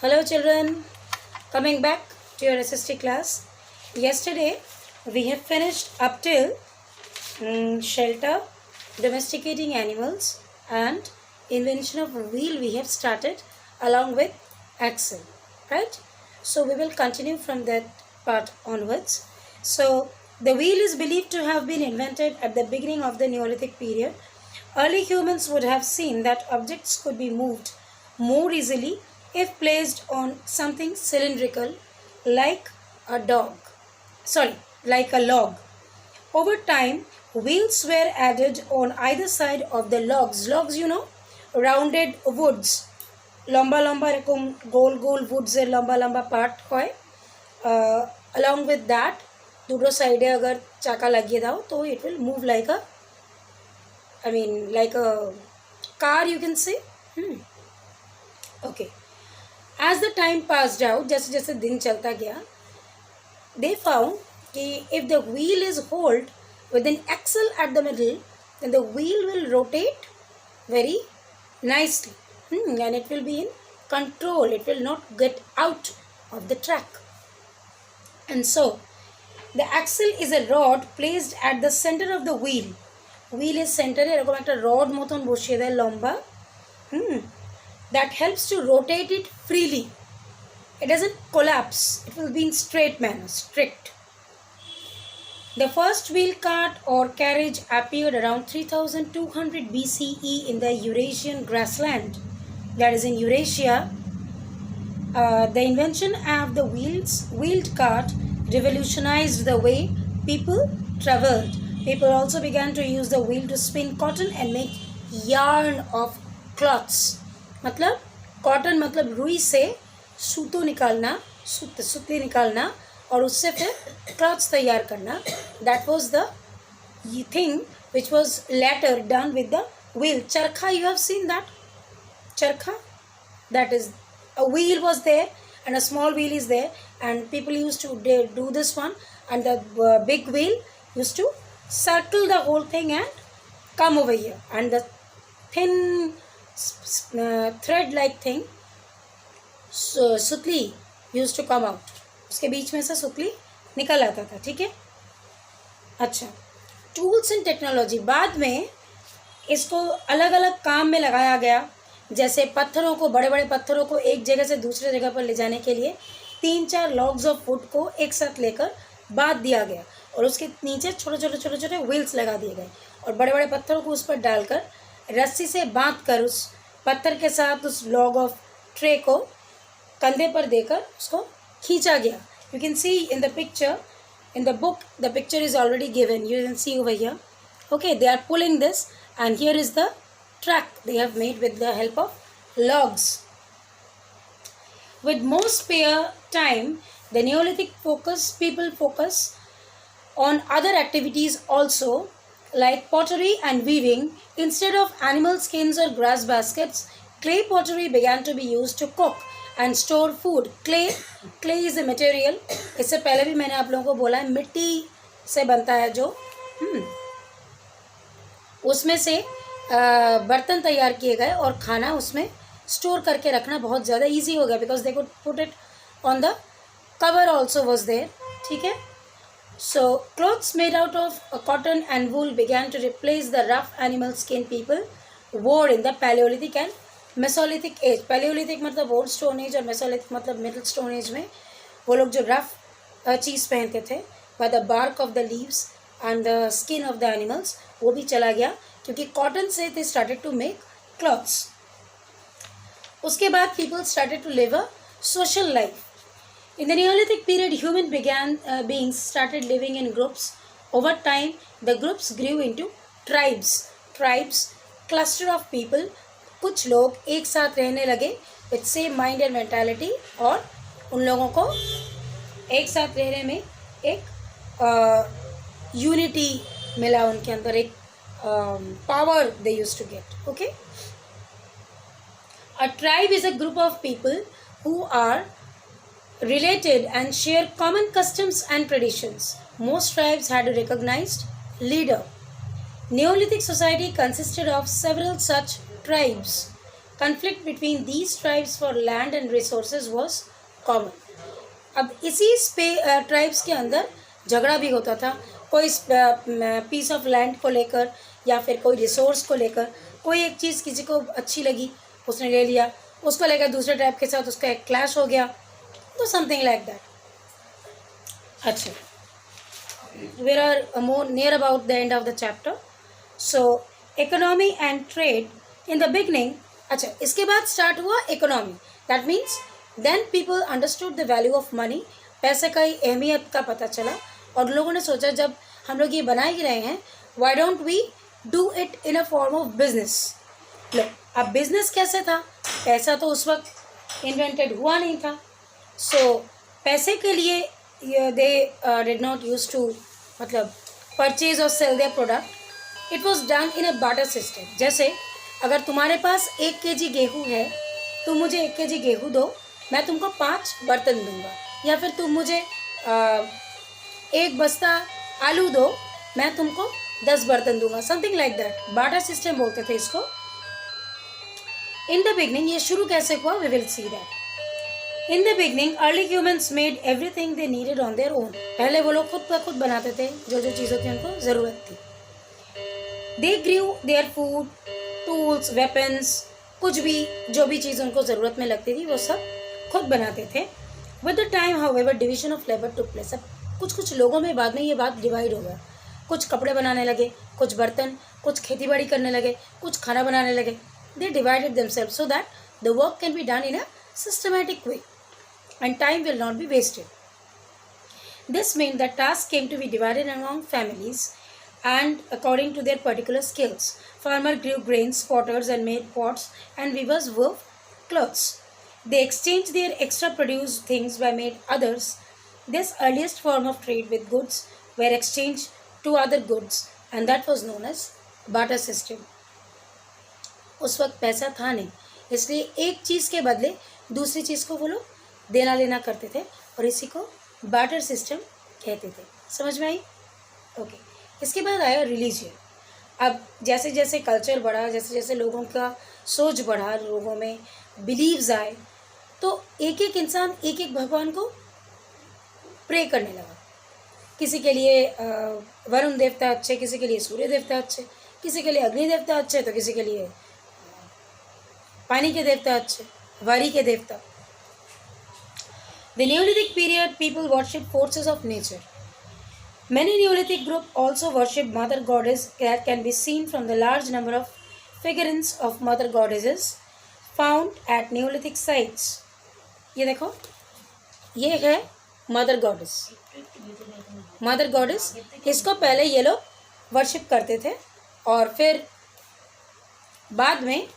Hello children, coming back to your SST class. Yesterday we have finished up till shelter, domesticating animals and invention of wheel we have started along with axle, right? So we will continue from that part onwards. So the wheel is believed to have been invented at the beginning of the Neolithic period. Early humans would have seen that objects could be moved more easily if placed on something cylindrical like a like a log. Over time, wheels were added on either side of the logs. Logs, rounded woods. লম্বা লম্বা এরকম গোল গোল উডসের লম্বা লম্বা part হয় along with that দুটো সাইডে अगर চাকা লাগিয়ে দাও তো it will move like a car, you can say. Okay. As the time passed out, जैसे जैसे दिन चलता गया, they found कि if the wheel is held with an axle at the middle, then the wheel will rotate very nicely, and it will be in control. It will not get out of the track. And so, the axle is a rod placed at the center of the wheel. Wheel is center এরকম একটা rod মতন বসিয়ে দেয় লম্বা, that helps to rotate it freely. It doesn't collapse. It will be in straight manner, strict. The first wheel cart or carriage appeared around 3200 BCE in the Eurasian grassland, that is in Eurasia. The invention of the wheeled cart revolutionized the way people traveled. People also began to use the wheel to spin cotton and make yarn of cloths. मतलब cotton मतलब रुई से सूतो निकालना, सूती निकालना और उससे फिर क्लॉथ्स तैयार करना. That was the thing which was later done with the wheel. चरखा, you have seen that? Charkha, that is a wheel was there and a small wheel is there, and people used to do this one, and the big wheel used to circle the whole thing and come over here, and the thin thread like thing, सुतली used to come out. उसके बीच में से सुतली निकल आता था. ठीक है. अच्छा, टूल्स एंड टेक्नोलॉजी बाद में इसको अलग अलग काम में लगाया गया. जैसे पत्थरों को, बड़े बड़े पत्थरों को एक जगह से दूसरे जगह पर ले जाने के लिए 3-4 लॉग्स ऑफ वुड को एक साथ लेकर बांध दिया गया और उसके नीचे छोटे छोटे व्हील्स लगा दिए गए और बड़े बड़े पत्थरों को उस पर डालकर रस्सी से बांध कर उस पत्थर के साथ उस लॉग ऑफ ट्रे को कंधे पर देकर उसको खींचा गया. You can see in the picture, in the book the picture is already given. You can see over here. Okay, they are pulling this and here is the track they have made with the help of logs. With more spare time, the Neolithic people focus on other activities also, like pottery and weaving. Instead of animal skins or grass baskets, clay pottery began to be used to cook and store food. Clay is a material. इससे पहले भी मैंने आप लोगों को बोला है, मिट्टी से बनता है जो उसमें से बर्तन तैयार किए गए और खाना उसमें स्टोर करके रखना बहुत ज़्यादा इजी हो गया, because they could put it on the cover also was there. ठीक है. So, clothes made out of cotton and wool began to replace the rough animal skin people wore in the Paleolithic and Mesolithic age. Paleolithic मतलब old stone age और Mesolithic मतलब middle stone age में वो लोग जो rough चीज़ पहनते थे, by the bark of the leaves and the skin of the animals, वो भी चला गया क्योंकि cotton से they started to make cloths. उसके बाद people started to live a social life. In the Neolithic period, human beings started living in groups. Over time, the groups grew into tribes. Tribes, cluster of people. कुछ लोग एक साथ रहने लगे with same mind and mentality, और उन लोगों को एक साथ रहने में एक unity मिला उनके अंदर, एक power they used to get. Okay? A tribe is a group of people who are related and share common customs and traditions. Most tribes had a recognized leader. Neolithic society consisted of several such tribes. conflict between these tribes for land and resources was common. अब इसी tribes के अंदर झगड़ा भी होता था, कोई piece of land को लेकर या फिर कोई रिसोर्स को लेकर। कोई एक चीज़ किसी को अच्छी लगी, उसने ले लिया, उसको लेकर दूसरे ट्राइब के साथ उसका एक क्लैश हो गया, तो समथिंग लाइक दैट। अच्छा, we are more near about the end of the chapter. So economy and trade in the beginning. अच्छा, इसके बाद स्टार्ट हुआ economy. That means then people understood the value of money. पैसे का ही अहमियत का पता चला और लोगों ने सोचा जब हम लोग ये बना ही रहे हैं, why don't we do it in a form of business. लो, अब बिजनेस कैसे था? पैसा तो उस वक्त इन्वेंटेड हुआ नहीं था। सो पैसे के लिए they did not use to मतलब परचेज और sale their product. It was done in a barter system. जैसे अगर तुम्हारे पास 1 kg गेहूँ है, तुम मुझे 1 kg गेहूँ दो, मैं तुमको 5 बर्तन दूंगा। या फिर तुम मुझे 1 बस्ता आलू दो, मैं तुमको 10 बर्तन दूंगा। Something like that, barter system बोलते थे इसको। इन द बिगनिंग, ये शुरू कैसे हुआ? We will see that. In the beginning early humans made everything they needed on their own. पहले वो लोग खुद ब खुद बनाते थे जो जो चीज़ों की उनको ज़रूरत थी। दे ग्रू देयर फूड, टूल्स, वेपन्स, कुछ भी जो भी चीज़ उनको ज़रूरत में लगती थी वो सब खुद बनाते थे। With the time however division of labour took place. अब कुछ लोगों में बाद में ये बात डिवाइड हो गया। कुछ कपड़े बनाने लगे, कुछ बर्तन, कुछ खेती बाड़ी करने लगे, कुछ खाना बनाने लगे। They divided themselves so that the work can be done in a systematic way and time will not be wasted. This meant that tasks came to be divided among families and according to their particular skills. Farmers grew grains, potters and made pots, and weavers wove clothes. They exchanged their extra produced things by made others. This earliest form of trade with goods were exchanged to other goods, and that was known as barter system. उस वक्त पैसा था नहीं, इसलिए एक चीज़ के बदले दूसरी चीज़ को वो लोग देना लेना करते थे और इसी को बार्टर सिस्टम कहते थे। समझ में आई? ओके। इसके बाद आया रिलीजियन। अब जैसे जैसे कल्चर बढ़ा, जैसे जैसे लोगों का सोच बढ़ा, लोगों में बिलीव्स आए, तो एक एक इंसान एक एक भगवान को प्रे करने लगा। किसी के लिए वरुण देवता अच्छे, किसी के लिए सूर्य देवता अच्छे, किसी के लिए अग्नि देवता अच्छे, तो किसी के लिए पानी के देवता अच्छे, वारी के देवता। The Neolithic period, people worshipped forces of nature. Many Neolithic groups also worshipped mother goddess that can be seen from the large number of figurines of mother goddesses found at Neolithic sites. ये देखो, ये है mother goddess. Mother goddess, इसको पहले ये लोग worship करते थे और फिर बाद में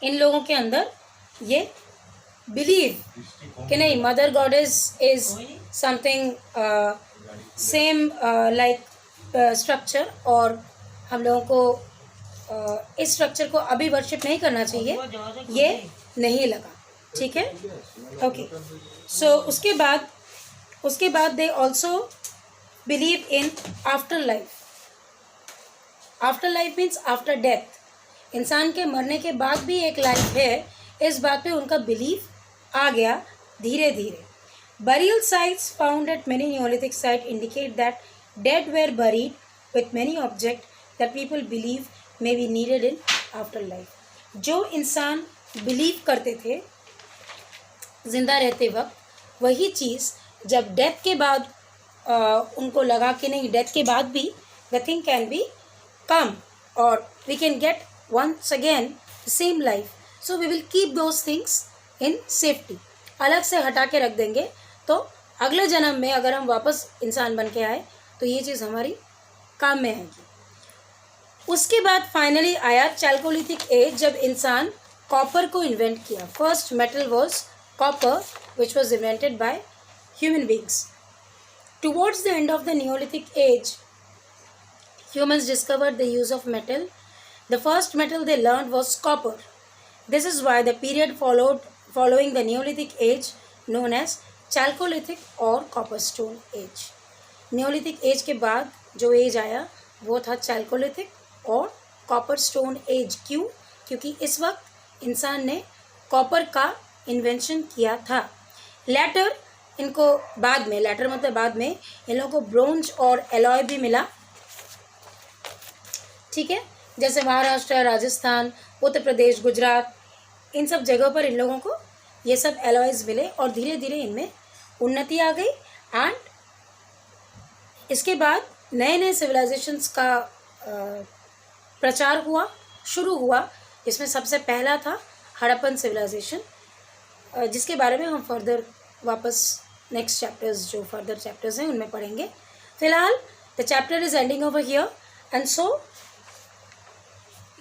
इन लोगों के अंदर ये बिलीव कि नहीं, mother goddess is something same like structure और हम लोगों को इस स्ट्रक्चर को अभी वर्शिप नहीं करना चाहिए, ये नहीं लगा। ठीक है, ओके। सो उसके बाद they also believe in after life. After life means after death. इंसान के मरने के बाद भी एक लाइफ है, इस बात पे उनका बिलीव आ गया धीरे धीरे। Burial sites found at many Neolithic sites indicate that dead were buried with many objects that people believe may be needed in afterlife. जो इंसान बिलीव करते थे जिंदा रहते वक्त, वही चीज़ जब डेथ के बाद उनको लगा कि नहीं, डेथ के बाद भी the thing can be come or we can get once again the same life. So we will keep those things in safety. अलग से हटा के रख देंगे, तो अगले जन्म में अगर हम वापस इंसान बन के आए तो ये चीज़ हमारी काम में आएगी। उसके बाद फाइनली आया चैल्कोलिथिक एज, जब इंसान कॉपर को इन्वेंट किया। First metal was copper which was invented by human beings. Towards the end of the Neolithic age, humans discovered the use of metal. The first metal they learned was copper. This is why the period following the Neolithic age known as Chalcolithic or Copper Stone age. Neolithic age के बाद जो as आया वो था Chalcolithic और Copper Stone age। क्यों? क्योंकि इस वक्त इंसान ने कॉपर का इन्वेंशन किया था। लेटर इनको बाद में, लेटर मतलब बाद में, इन लोगों को ब्रोंज और एलॉय भी मिला। ठीक है, जैसे महाराष्ट्र, राजस्थान, उत्तर प्रदेश, गुजरात, इन सब जगहों पर इन लोगों को ये सब एलॉयज मिले और धीरे धीरे इनमें उन्नति आ गई। एंड इसके बाद नए नए सिविलाइजेशंस का प्रचार हुआ, शुरू हुआ। इसमें सबसे पहला था हड़प्पन सिविलाइजेशन, जिसके बारे में हम फर्दर वापस नेक्स्ट चैप्टर्स, जो फर्दर चैप्टर्स हैं उनमें पढ़ेंगे। फिलहाल the chapter is ending over here, and so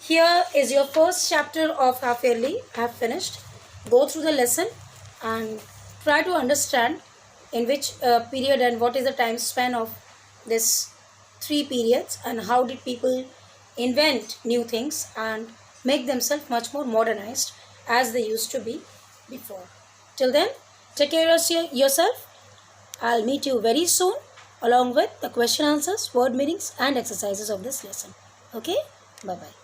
here is your first chapter of half yearly. I have finished. Go through the lesson and try to understand in which period and what is the time span of this 3 periods, and how did people invent new things and make themselves much more modernized as they used to be before. Till then, take care of yourself. I'll meet you very soon along with the question answers, word meanings and exercises of this lesson. Okay? Bye-bye.